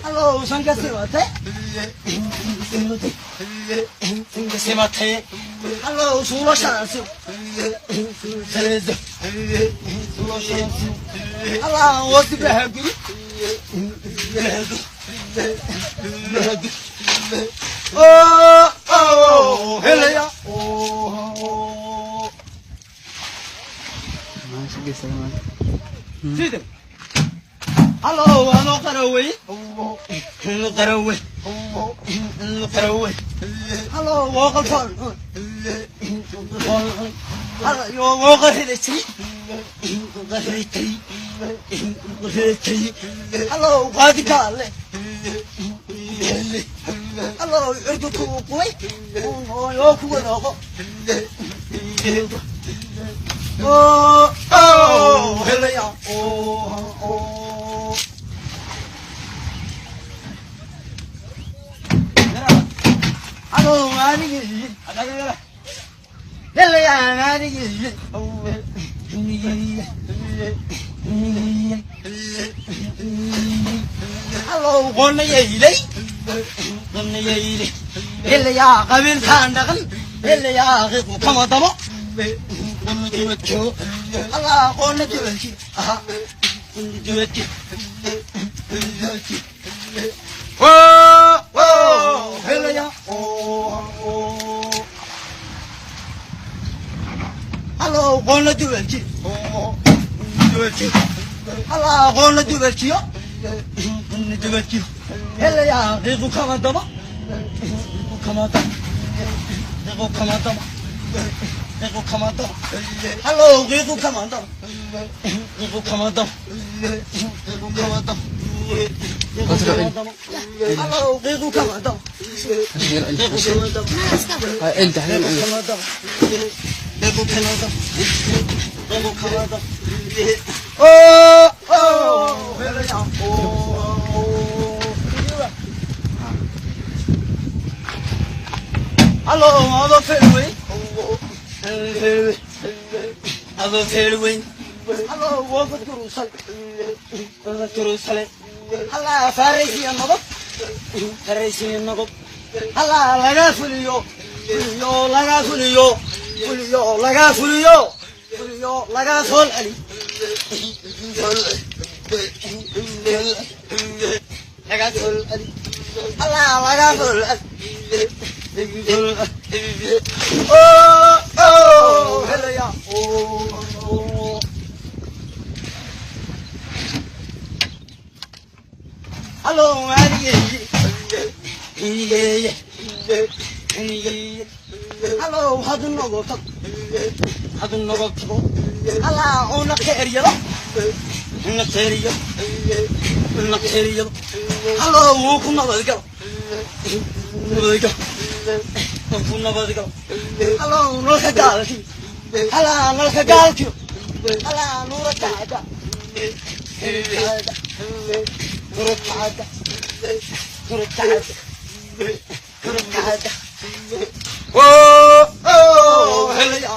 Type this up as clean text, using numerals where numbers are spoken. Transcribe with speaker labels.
Speaker 1: Hello, Sanga Semate. Semate. Hello, Sula Shansu. Hello, what's the happy? Oh, hello. Oh,
Speaker 2: sige, salamat.
Speaker 1: see them. Hello, hello, Karaway. Hello, Karaway. Hello, Karaway. Hello, Walker Farm. Hello, you're Walker Hillary. Hello, Vatican. Hello, you're the cool boy. Oh, you're cool. Oh, hello. Oh. Hello, Annie. Hello, Annie. Hello, one lady. One lady. Hello, Gavin Sandagan. Hello, come on, Tomo. Allah, one do it. Do it. Whoa, hello, oh. Hello, wanna do it? Oh, do it. Hello, wanna do it? Do it. Hello, yeah, they will come on, Dama. Come on, they will come on, Dama. They will come on, Dama. Hello, they will come on, Dama. They will come on, Dama. They will come on, Dama. Hello, they will come on, Dama.
Speaker 2: انت حلال
Speaker 1: Oh, hello, other fairway. Other fairway. Hello, walk through Jerusalem. Hello, Pharisee and Nobop. Pharisee and Nobop. Hello, Laga Fulio. Fulio, Laga Fulio. Fulio, Laga Fulio. Fulio, Laga Sol Ali. Laga Sol Ali. Allah, Laga Sol Ali. Oh, hello, yeah. Oh. Hello, hello, how do you know what? How do you know what? Hello, on the carrier. On the carrier. On the carrier. Hello, welcome over the girl. Hello, no Hagalki. Hello, no Hagalki. Hello, no Ratada. Ratada. Ratada. Oh, hello.